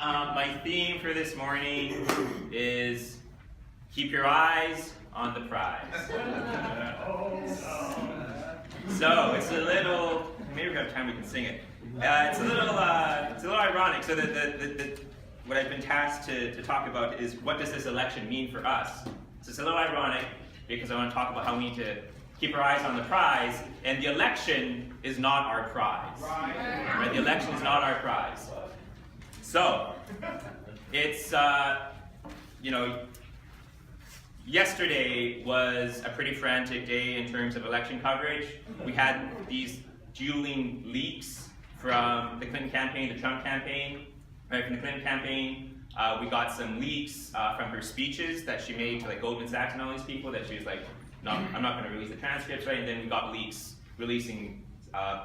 My theme for this morning is keep your eyes on the prize. So it's a little, maybe we have time we can sing it. It's a little ironic. So what I've been tasked to talk about is what does this election mean for us? So it's a little ironic because I want to talk about how we need to keep our eyes on the prize, and the election is not our prize. Right? The election is not our prize. So, it's, yesterday was a pretty frantic day in terms of election coverage. We had these dueling leaks from the Clinton campaign, the Trump campaign. Right, from the Clinton campaign, we got some leaks from her speeches that she made to like Goldman Sachs and all these people that she was like, no, I'm not going to release the transcripts, right? And then we got leaks releasing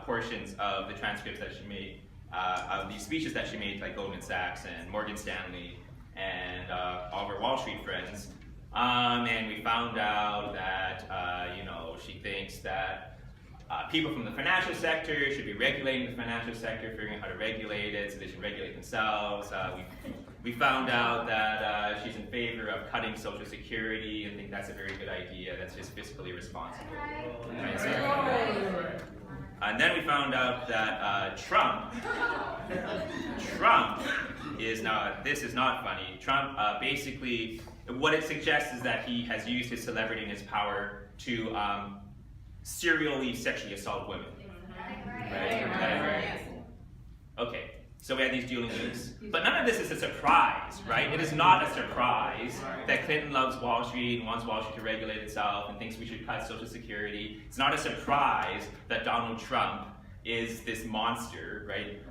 portions of the transcripts that she made, of these speeches that she made to like Goldman Sachs and Morgan Stanley and all of her Wall Street friends. And we found out that, she thinks that people from the financial sector should be regulating the financial sector, figuring out how to regulate it so they should regulate themselves. We found out that she's in favor of cutting Social Security and think that's a very good idea. That's just fiscally responsible. Right? And then we found out that Trump is now, this is not funny, Trump basically, what it suggests is that he has used his celebrity and his power to serially sexually assault women. Right? Okay, so we had these dueling leaks. But none of this is a surprise, right? It is not a surprise that Clinton loves Wall Street and wants Wall Street to regulate itself and thinks we should cut Social Security. It's not a surprise that Donald Trump is this monster, right?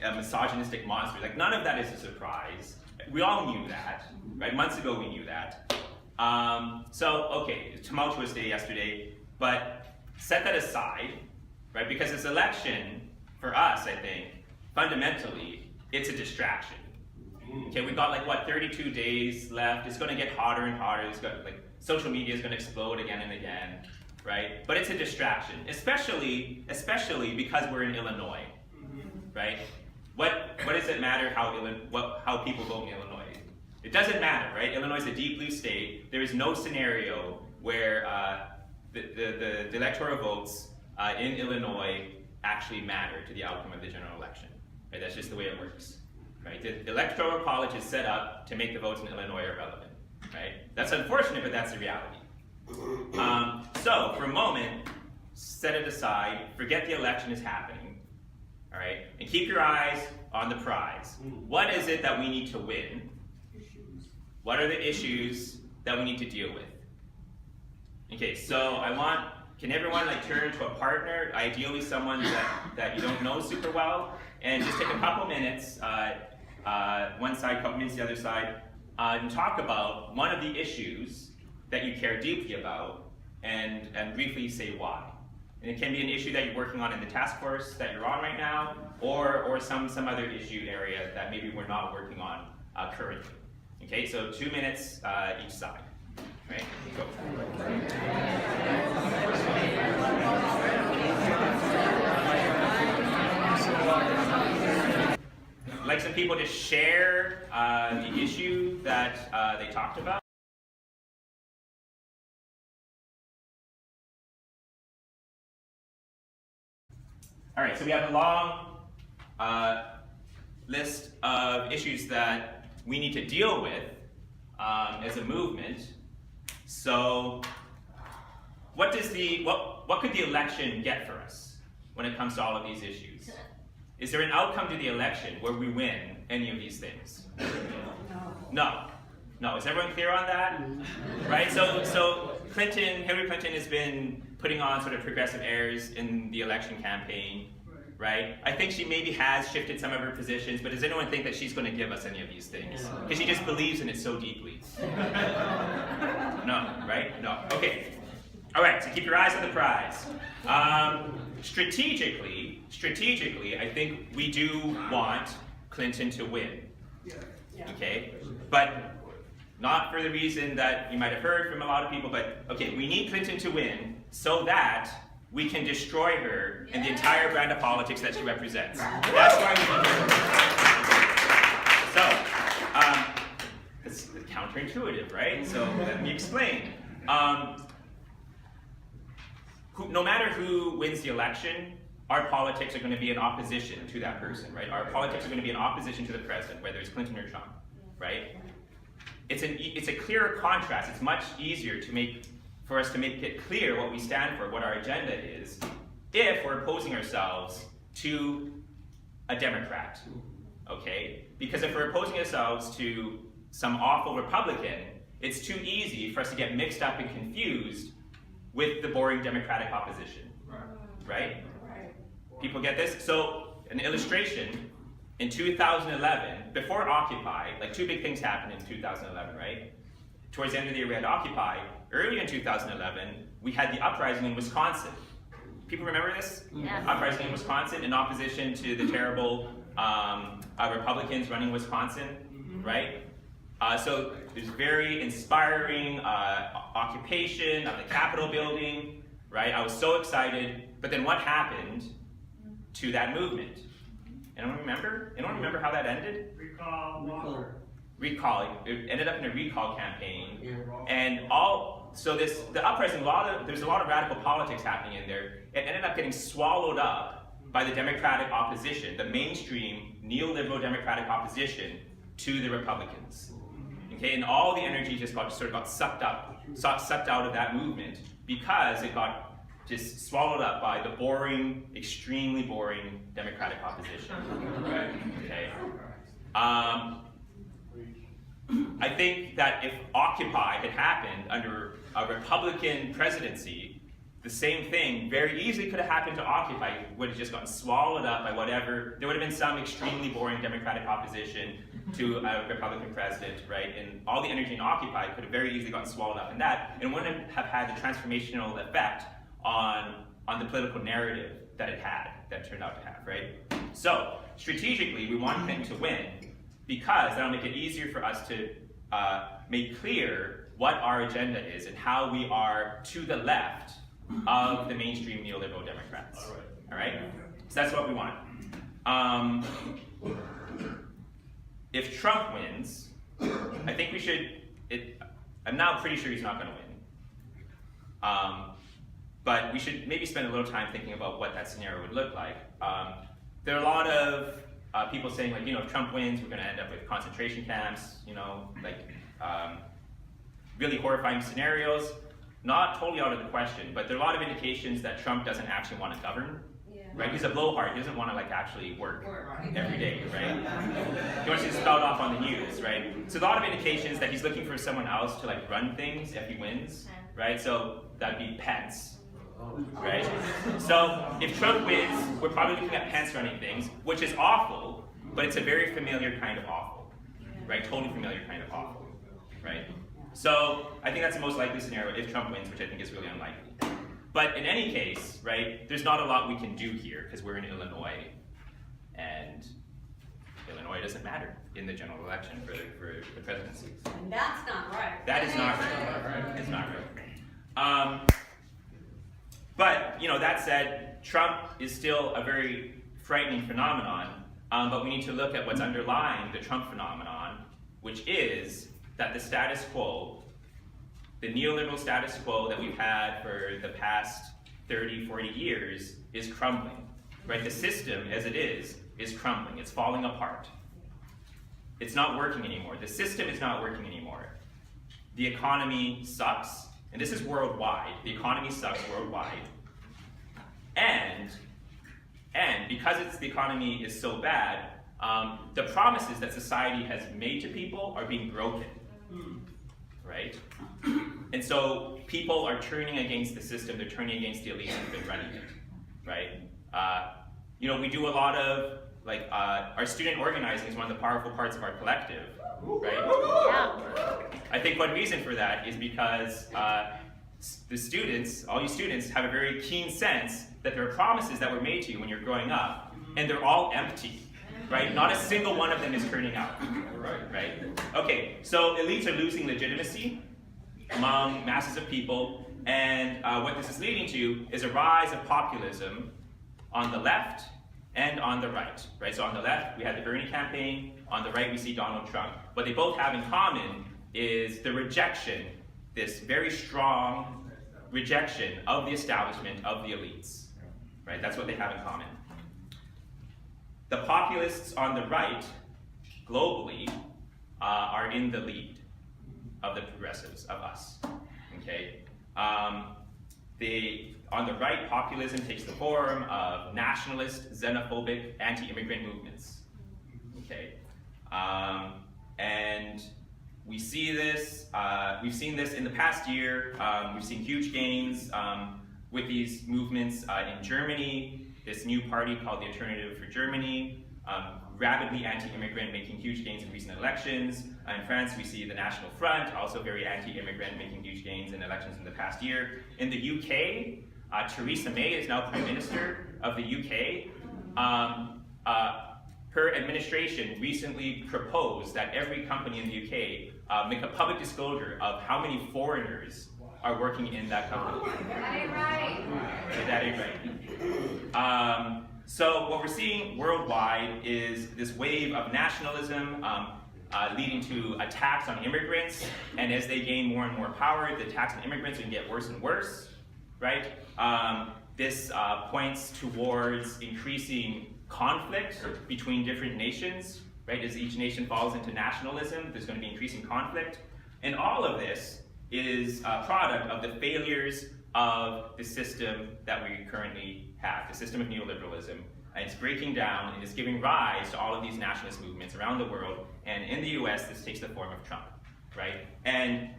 A misogynistic monster. Like, none of that is a surprise. We all knew that, right? Months ago we knew that. Okay, tumultuous day yesterday, but set that aside, right? Because this election, for us, I think, fundamentally, it's a distraction. Okay, we've got 32 days left. It's going to get hotter and hotter. It's got social media is going to explode again and again, right? But it's a distraction, especially because we're in Illinois, right? What does it matter how people vote in Illinois? It doesn't matter, right? Illinois is a deep blue state. There is no scenario where the electoral votes in Illinois actually matter to the outcome of the general election. Right? That's just the way it works. Right? The electoral college is set up to make the votes in Illinois irrelevant. Right? That's unfortunate, but that's the reality. So for a moment, set it aside, forget the election is happening, all right, and keep your eyes on the prize. What is it that we need to win? What are the issues that we need to deal with? Okay, so can everyone turn to a partner, ideally someone that you don't know super well, and just take a couple minutes, one side, couple minutes the other side, and talk about one of the issues that you care deeply about, and briefly say why. And it can be an issue that you're working on in the task force that you're on right now, or some other issue area that maybe we're not working on currently. Okay, so 2 minutes each side. Right? Go. I'd like some people to share the issue that they talked about. All right, so we have a long list of issues that we need to deal with as a movement. So, what could the election get for us when it comes to all of these issues? Is there an outcome to the election where we win any of these things? No. Is everyone clear on that? Right. So Hillary Clinton has been putting on sort of progressive airs in the election campaign. Right? I think she maybe has shifted some of her positions, but does anyone think that she's going to give us any of these things? Because she just believes in it so deeply. No, right? No. Okay. All right, so keep your eyes on the prize. Strategically, I think we do want Clinton to win. Okay? But not for the reason that you might have heard from a lot of people, but okay, we need Clinton to win so that we can destroy her and the entire brand of politics that she represents. That's why we need her. counterintuitive, right? So let me explain. No matter who wins the election, our politics are going to be in opposition to that person, right? Our politics are going to be in opposition to the president, whether it's Clinton or Trump, right? It's a clearer contrast. It's much easier for us to make it clear what we stand for, what our agenda is, if we're opposing ourselves to a Democrat, okay? Because if we're opposing ourselves to some awful Republican, it's too easy for us to get mixed up and confused with the boring Democratic opposition, right? People get this? So, an illustration, in 2011, before Occupy, like two big things happened in 2011, right? Towards the end of the year we had Occupy. Early in 2011, we had the uprising in Wisconsin. People remember this? Yeah. Uprising in Wisconsin in opposition to the terrible Republicans running Wisconsin, right? So there's very inspiring occupation of the Capitol building, right? I was so excited, but then what happened to that movement? Anyone remember? Anyone remember how that ended? Recall. It ended up in a recall campaign, and the uprising. There's a lot of radical politics happening in there. It ended up getting swallowed up by the Democratic opposition, the mainstream neoliberal Democratic opposition to the Republicans. Okay, and all the energy just got sucked out of that movement because it got just swallowed up by the boring, extremely boring Democratic opposition. Right? Okay. I think that if Occupy had happened under a Republican presidency, the same thing very easily could have happened to Occupy. It would have just gotten swallowed up by whatever. There would have been some extremely boring Democratic opposition to a Republican president, right? And all the energy in Occupy could have very easily gotten swallowed up in that, and wouldn't have had the transformational effect on the political narrative that it turned out to have, right? So, strategically, we want him to win because that'll make it easier for us to make clear what our agenda is and how we are to the left of the mainstream neoliberal Democrats. All right? So that's what we want. If Trump wins, I think we should. I'm now pretty sure he's not going to win. But we should maybe spend a little time thinking about what that scenario would look like. There are a lot of people saying, like, if Trump wins, we're going to end up with concentration camps, really horrifying scenarios. Not totally out of the question, but there are a lot of indications that Trump doesn't actually want to govern. Right? He's a blowhard. He doesn't want to actually work every day, right? He wants to get spout off on the news, right? So a lot of indications that he's looking for someone else to run things if he wins, right? So that'd be Pence, right? So if Trump wins, we're probably looking at Pence running things, which is awful, but it's a very familiar kind of awful, right? Totally familiar kind of awful, right? So I think that's the most likely scenario if Trump wins, which I think is really unlikely. But in any case, right, there's not a lot we can do here because we're in Illinois, and Illinois doesn't matter in the general election for the presidency. And that's not right. That is not right. It's not right. But that said, Trump is still a very frightening phenomenon. But we need to look at what's underlying the Trump phenomenon, which is that the status quo, the neoliberal status quo that we've had for the past 30, 40 years is crumbling, right? The system as it is crumbling. It's falling apart. It's not working anymore. The system is not working anymore. The economy sucks, and this is worldwide. The economy sucks worldwide. And because the economy is so bad, the promises that society has made to people are being broken. Right? And so people are turning against the system, they're turning against the elites who've been running it, right? We do a lot of, our student organizing is one of the powerful parts of our collective, right? Yeah. I think one reason for that is because the students, all you students, have a very keen sense that there are promises that were made to you when you're growing up, and they're all empty. Right? Not a single one of them is turning out. Right? Okay, so elites are losing legitimacy among masses of people, and what this is leading to is a rise of populism on the left and on the right. Right? So on the left, we had the Bernie campaign. On the right, we see Donald Trump. What they both have in common is the rejection, this very strong rejection of the establishment, of the elites. Right? That's what they have in common. The populists on the right, globally, are in the lead of the progressives, of us. Okay? On the right, populism takes the form of nationalist, xenophobic, anti-immigrant movements. Okay? And we see this, we've seen this in the past year. We've seen huge gains with these movements in Germany, this new party called the Alternative for Germany, rabidly anti-immigrant, making huge gains in recent elections. In France, we see the National Front, also very anti-immigrant, making huge gains in elections in the past year. In the UK, Theresa May is now Prime Minister of the UK. Her administration recently proposed that every company in the UK make a public disclosure of how many foreigners are working in that company. That ain't right. That ain't right. So what we're seeing worldwide is this wave of nationalism leading to attacks on immigrants, and as they gain more and more power, the attacks on immigrants can get worse and worse, right? This points towards increasing conflict between different nations, right? As each nation falls into nationalism, there's going to be increasing conflict. And all of this is a product of the failures of the system that we currently have, the system of neoliberalism. And it's breaking down and it's giving rise to all of these nationalist movements around the world. And in the US, this takes the form of Trump, right? And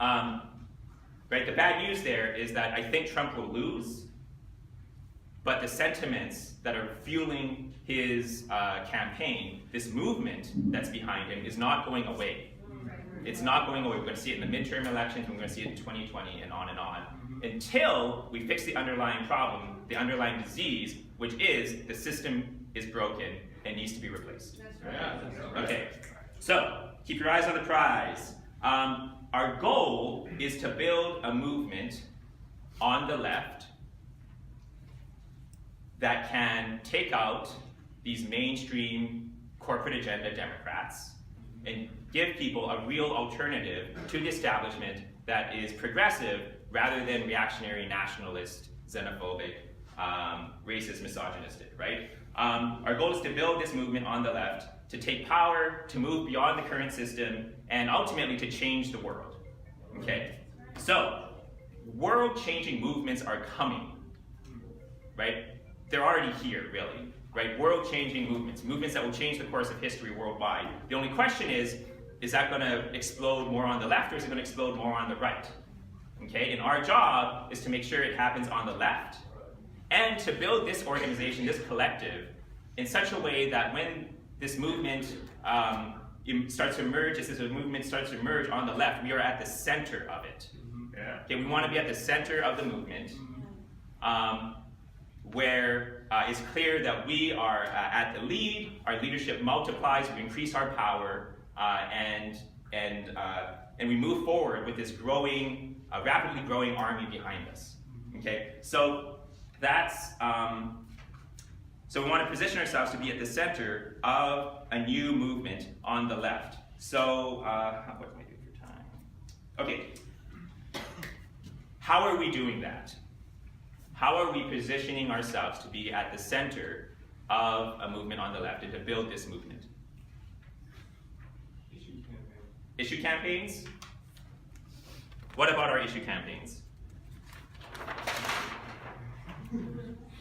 right, the bad news there is that I think Trump will lose, but the sentiments that are fueling his campaign, this movement that's behind him, is not going away. It's not going away. We're going to see it in the midterm elections, and we're going to see it in 2020, and on, until we fix the underlying problem, the underlying disease, which is the system is broken and needs to be replaced. Okay, so keep your eyes on the prize. Our goal is to build a movement on the left that can take out these mainstream corporate agenda Democrats and give people a real alternative to the establishment that is progressive rather than reactionary, nationalist, xenophobic, racist, misogynistic, right? Our goal is to build this movement on the left, to take power, to move beyond the current system, and ultimately to change the world, okay? So, world-changing movements are coming, right? They're already here, really, right? World-changing movements, movements that will change the course of history worldwide. The only question is that going to explode more on the left, or is it going to explode more on the right? Okay, and our job is to make sure it happens on the left, and to build this organization, this collective, in such a way that when this movement starts to emerge, as this movement starts to emerge on the left, we are at the center of it. Okay, we want to be at the center of the movement, where it's clear that we are at the lead, our leadership multiplies, we increase our power, and we move forward with this growing, rapidly growing army behind us. Okay, so that's so we want to position ourselves to be at the center of a new movement on the left. So what can I do for time? Okay, how are we doing that? How are we positioning ourselves to be at the center of a movement on the left and to build this movement? Issue campaigns? What about our issue campaigns?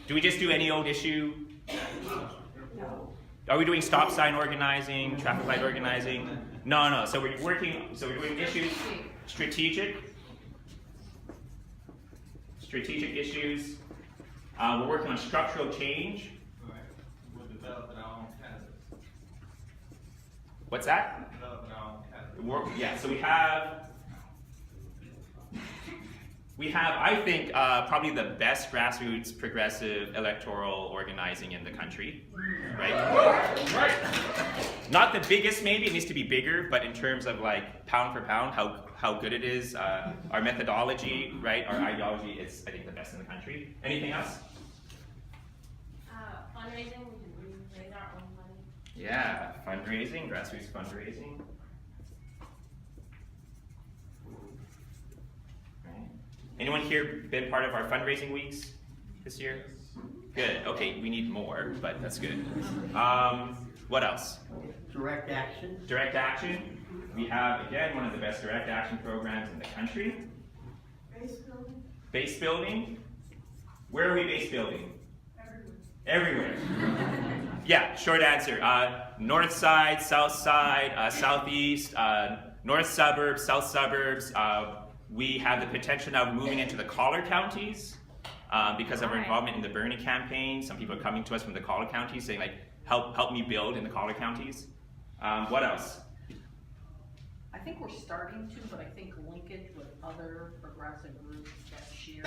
Do we just do any old issue? No. Are we doing stop sign organizing, traffic light organizing? No. So we're doing issues, strategic issues. We're working on structural change. We're developing our own candidates. What's that? Developing our own candidates. Yeah, so we have, I think, probably the best grassroots progressive electoral organizing in the country, right? Not the biggest, maybe, it needs to be bigger, but in terms of like pound for pound, how good it is, our methodology, right, our ideology is, I think, the best in the country. Anything else? Fundraising, we raise our own money. Yeah, fundraising, grassroots fundraising. Anyone here been part of our fundraising weeks this year? Good. Okay, we need more, but that's good. What else? Direct action. Direct action. We have, again, one of the best direct action programs in the country. Base building? Base building. Where are we base building? Everywhere. Yeah, short answer. North side, south side, southeast, north suburbs, south suburbs. We have the potential now of moving into the collar counties because of our involvement in the Bernie campaign. Some people are coming to us from the collar counties saying, like, help me build in the collar counties. What else? I think we're starting to, but I think linkage with other progressive groups that share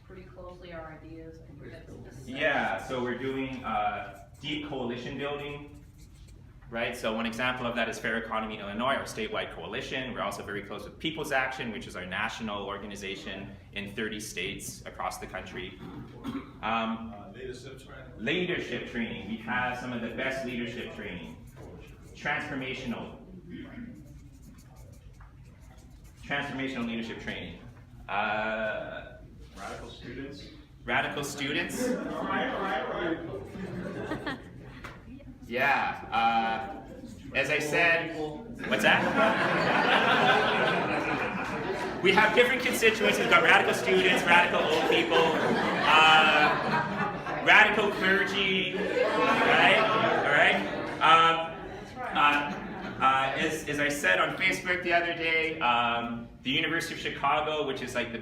pretty closely our ideas. I think that's essential. Yeah, so we're doing deep coalition building, right? So one example of that is Fair Economy Illinois, our statewide coalition. We're also very close with People's Action, which is our national organization in 30 states across the country. Leadership training. Leadership training. We have some of the best leadership training. Transformational leadership training. Radical students. Radical students. All right. Yeah. As I said, what's that? We have different constituents. We've got radical students, radical old people, radical clergy, right? All right. As I said on Facebook the other day, the University of Chicago, which is like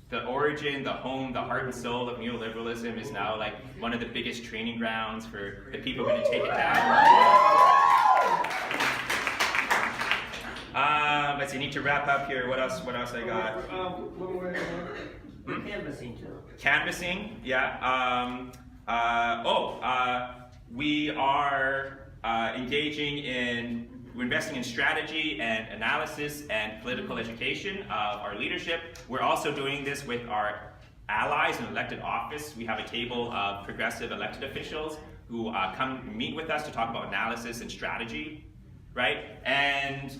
the origin, the home, the heart and soul of neoliberalism, is now like one of the biggest training grounds for the people who are going to take it down. Let's see, need to wrap up here. What else I got? Canvassing too. Canvassing, yeah. We are we're investing in strategy and analysis and political education of our leadership. We're also doing this with our allies in elected office. We have a table of progressive elected officials who come meet with us to talk about analysis and strategy, right? And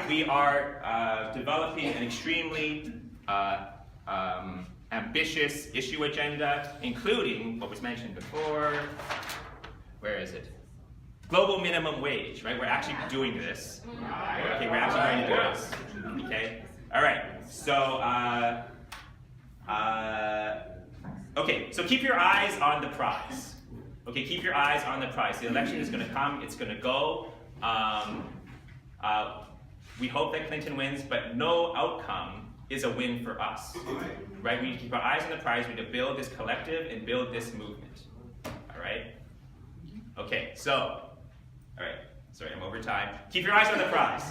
we are developing an extremely ambitious issue agenda, including what was mentioned before. Where is it? Global minimum wage, right? We're actually doing this. Okay, we're actually going to do this. Okay? All right. So, okay, so keep your eyes on the prize. Okay, keep your eyes on the prize. The election is going to come, it's going to go. We hope that Clinton wins, but no outcome is a win for us. Right? We need to keep our eyes on the prize. We need to build this collective and build this movement. All right? Okay, so, all right, sorry, I'm over time. Keep your eyes on the prize.